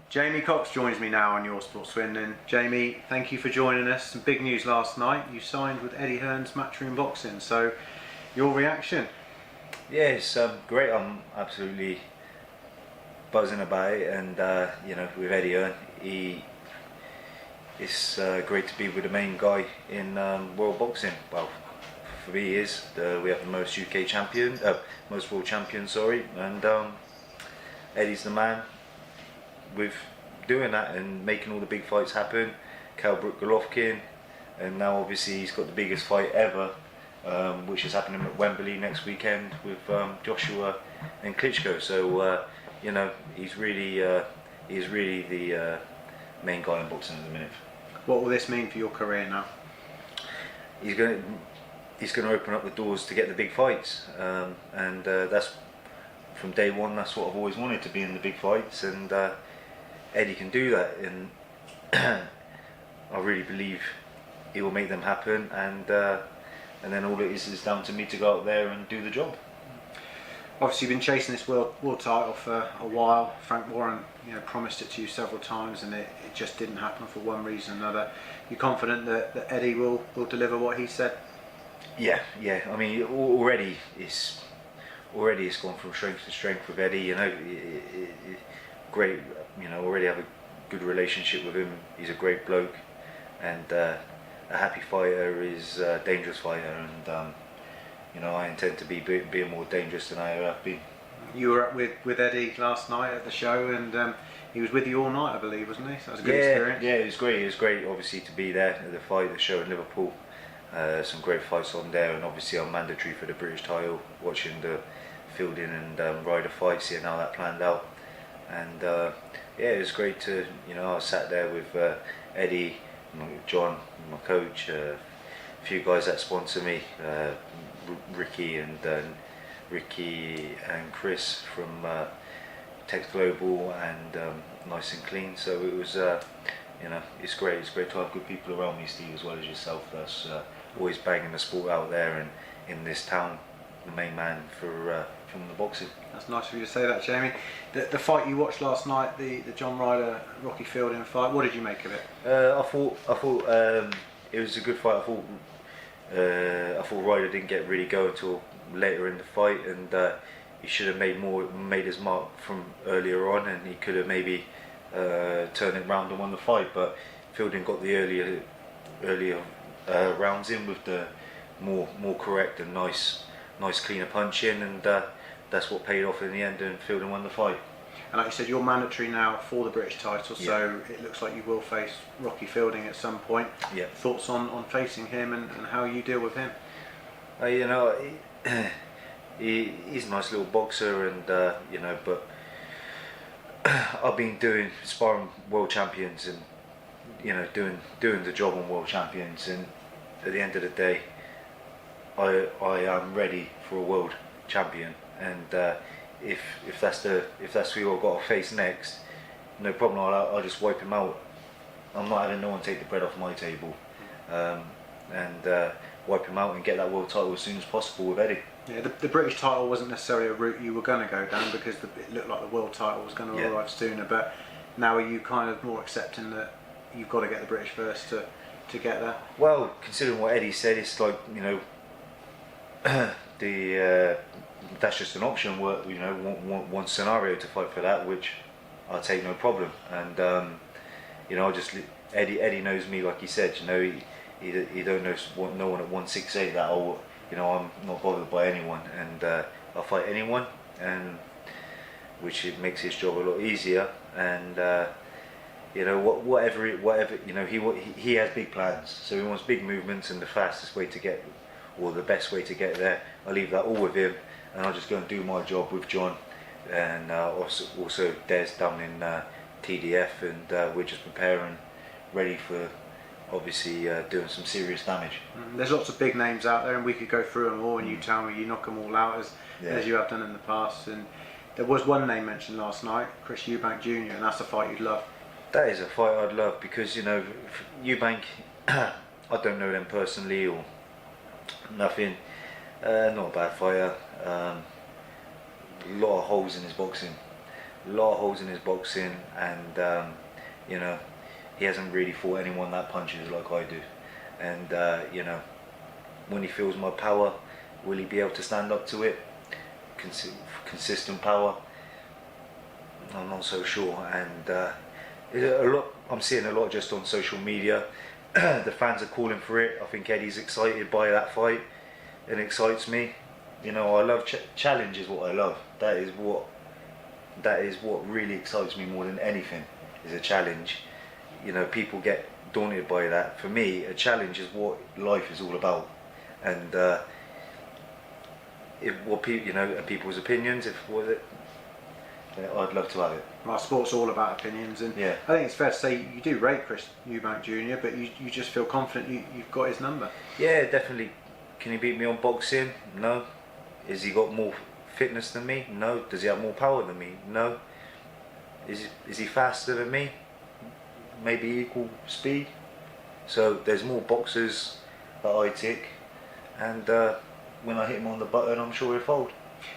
Jamie Cox joins me now on Your Sport Swindon. Jamie, thank you for joining us. Some big news last night. You signed with Eddie Hearn's Matchroom Boxing. So, your reaction? Yeah, it's great. I'm absolutely buzzing about it, and with Eddie Hearn, it's great to be with the main guy in world boxing. Well, for me, he is. We have the most UK champion, most world champions, sorry, and Eddie's the man with doing that and making all the big fights happen. Kell Brook Golovkin, and now obviously he's got the biggest fight ever, which is happening at Wembley next weekend with Joshua and Klitschko. So he's really the main guy in boxing at the minute. What will this mean for your career now? He's going to open up the doors to get the big fights, and that's from day one. That's what I've always wanted, to be in the big fights, and Eddie can do that, and I really believe he will make them happen, and then all it is down to me to go out there and do the job. Obviously, you've been chasing this world title for a while. Frank Warren, promised it to you several times, and it just didn't happen for one reason or another. You're confident that Eddie will deliver what he said? Yeah. I mean, already it's gone from strength to strength with Eddie. Great. Already have a good relationship with him. He's a great bloke, and a happy fighter is a dangerous fighter, and I intend to be more dangerous than I have been. You were up with Eddie last night at the show, and he was with you all night, I believe, wasn't he? So that was a good experience. Yeah, it was great. It was great, obviously, to be there at the show in Liverpool. Some great fights on there, and obviously I'm mandatory for the British title, watching the Fielding and Ryder fights, seeing how that planned out. And it was great to, I sat there with Eddie, John, my coach, a few guys that sponsor me, Ricky and Chris from Tex Global, and Nice and Clean. So it was, it's great. It's great to have good people around me, Steve, as well as yourself. That's always banging the sport out there, and in this town, the main man from the boxing. That's nice of you to say that, Jamie. The fight you watched last night, the John Ryder Rocky Fielding fight, what did you make of it? I thought it was a good fight. I thought Ryder didn't get really go until later in the fight, and he should have made his mark from earlier on, and he could have maybe turned it round and won the fight. But Fielding got the earlier rounds in with the more correct and nice cleaner punch in, and that's what paid off in the end, and Fielding won the fight. And like you said, you're mandatory now for the British title, so it looks like you will face Rocky Fielding at some point. Yeah. Thoughts on facing him and how you deal with him? He's a nice little boxer, and but I've been sparring world champions, and doing the job on world champions, and at the end of the day, I am ready for a world champion, and if that's who I've got to face next, no problem. I'll just wipe him out. I'm not having no one take the bread off my table, and wipe him out and get that world title as soon as possible with Eddie. Yeah, the British title wasn't necessarily a route you were going to go down, because it looked like the world title was going to arrive sooner. But now are you kind of more accepting that you've got to get the British first to get there? Well, considering what Eddie said, it's like that's just an option. One scenario to fight for that, which I'll take no problem. And I just Eddie knows me, like he said. He don't know no one at 168 that I'm not bothered by anyone, and I'll fight anyone, and which it makes his job a lot easier. And whatever he has big plans, so he wants big movements, and the fastest way to get, or the best way to get there, I'll leave that all with him, and I'll just go and do my job with John, and also Des down in TDF, and we're just preparing, ready for obviously doing some serious damage. There's lots of big names out there, and we could go through them all, and you tell me you knock them all out as you have done in the past. And there was one name mentioned last night, Chris Eubank Jr., and that's a fight you'd love. That is a fight I'd love, because Eubank, I don't know them personally or nothing. Not a bad fighter. A lot of holes in his boxing, a lot of holes in his boxing, and you know, he hasn't really fought anyone that punches like I do. And you know, when he feels my power, will he be able to stand up to it? Consistent power, I'm not so sure. And a lot, I'm seeing a lot just on social media. The fans are calling for it. I think Eddie's excited by that fight, and it excites me. You know, I love challenge is what I love. That is what really excites me more than anything, is a challenge. You know, people get daunted by that. For me, a challenge is what life is all about. And if what people, you know, people's opinions, if what it, I'd love to have it. Well, sport's all about opinions, and Yeah. I think it's fair to say you do rate Chris Eubank Jr., but you just feel confident you've got his number. Yeah, definitely. Can he beat me on boxing? No. Has he got more fitness than me? No. Does he have more power than me? No. Is he faster than me? Maybe equal speed. So there's more boxers that I tick, and when I hit him on the button, I'm sure he'll fold.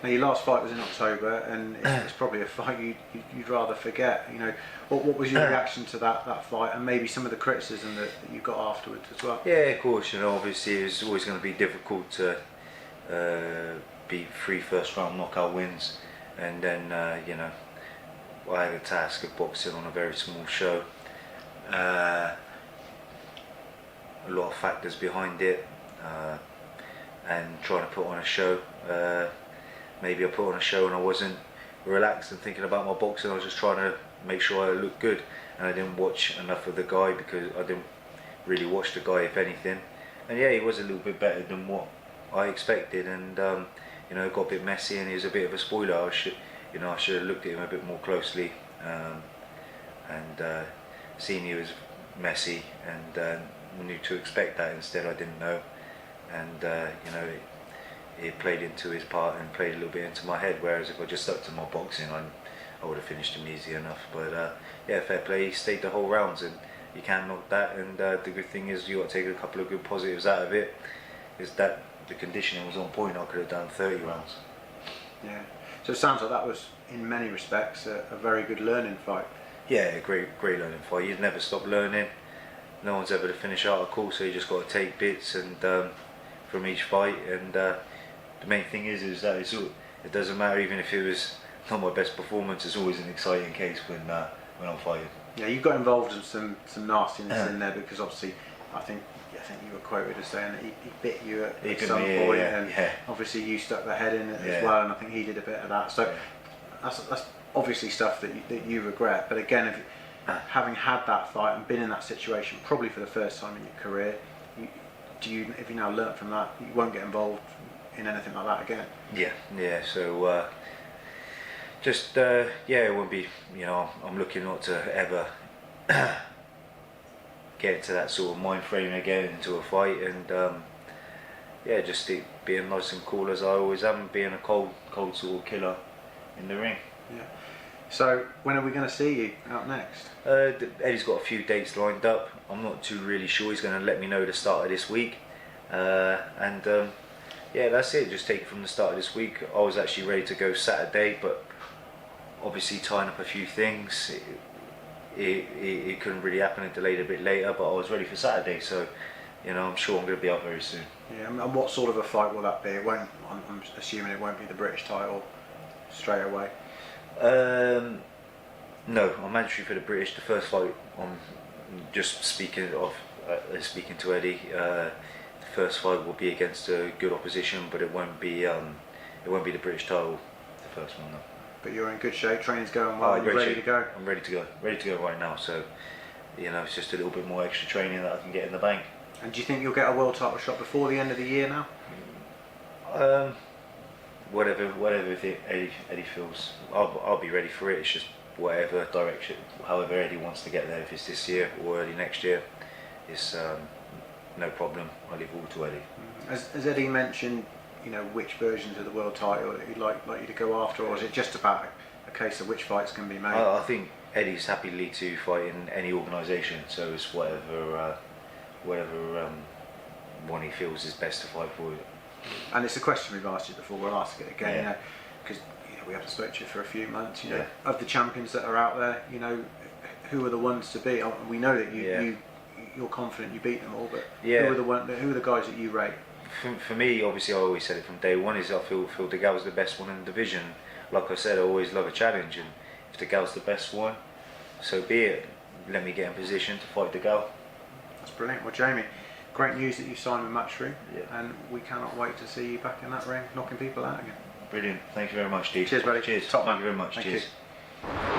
Now, your last fight was in October, and it's probably a fight you'd rather forget. You know, what was your reaction to that fight, and maybe some of the criticism that you got afterwards as well? Yeah, of course. You know, obviously it's always going to be difficult to beat 3 first-round knockout wins, and then you know, I had a task of boxing on a very small show. A lot of factors behind it, and trying to put on a show. Maybe I put on a show and I wasn't relaxed and thinking about my boxing. I was just trying to make sure I looked good, and I didn't watch enough of the guy, because I didn't really watch the guy, if anything. And yeah, he was a little bit better than what I expected, and you know, it got a bit messy, and he was a bit of a spoiler. I should have looked at him a bit more closely, and seen he was messy, and knew to expect that. Instead, I didn't know, and you know, it played into his part and played a little bit into my head. Whereas if I just stuck to my boxing, I would have finished him easy enough. But yeah, fair play. He stayed the whole rounds, and you can't knock that. And the good thing is, you got to take a couple of good positives out of it. Is that the conditioning was on point. I could have done 30 rounds. Yeah. So it sounds like that was, in many respects, a very good learning fight. Yeah, great learning fight. You'd never stop learning. No one's ever to finish article, so you just got to take bits and from each fight. And the main thing is that it doesn't matter, even if it was not my best performance. It's always an exciting case when I'm fighting. Yeah, you got involved in some nastiness in there, because obviously I think you were quoted as saying that he bit you at some point, and obviously you stuck the head in it as well, and I think he did a bit of that. So that's obviously stuff that you regret. But again, having had that fight and been in that situation probably for the first time in your career, if you now learnt from that, you won't get involved in anything like that again. Yeah. So it won't be. You know, I'm looking not to ever get into that sort of mind frame again, into a fight, and just being nice and cool as I always am, being a cold sort of killer in the ring. Yeah. So when are we going to see you out next? Eddie's got a few dates lined up. I'm not too really sure. He's going to let me know the start of this week, and that's it. Just take it from the start of this week. I was actually ready to go Saturday, but obviously tying up a few things, it couldn't really happen. It delayed a bit later, but I was ready for Saturday, so you know, I'm sure I'm going to be out very soon. Yeah, and what sort of a fight will that be? It won't. I'm assuming it won't be the British title straight away. No, I'm mandatory for the British. The first fight, I'm just speaking to Eddie. The first fight will be against a good opposition, but it won't be the British title. The first one, though. But you're in good shape. Training's going well. You're ready to go. I'm ready to go. Ready to go right now. So, you know, it's just a little bit more extra training that I can get in the bank. And do you think you'll get a world title shot before the end of the year now? Whatever Eddie feels, I'll be ready for it. It's just whatever direction, however Eddie wants to get there. If it's this year or early next year, it's no problem. I leave all to Eddie. Has Eddie mentioned, you know, which versions of the world title that he'd like you to go after, or is it just about a case of which fights can be made? I think Eddie's happy to fight in any organisation, so it's whatever one he feels is best to fight for. And it's a question we've asked you before. We'll ask it again. Yeah. You know, because we haven't spoken to you for a few months. You know, Yeah. of the champions that are out there, you know, who are the ones to beat? We know that you're confident you beat them all, but Yeah. who are the guys that you rate? For me, obviously, I always said it from day one. Is I feel DeGale's the best one in the division. Like I said, I always love a challenge, and if DeGale's the best one, so be it. Let me get in position to fight DeGale. That's brilliant. Well, Jamie, great news that you signed with Matchroom, Yeah. and we cannot wait to see you back in that ring, knocking people out again. Brilliant. Thank you very much, Steve. Cheers, buddy. Cheers. Top man. Thank you very much. Thank Cheers. you.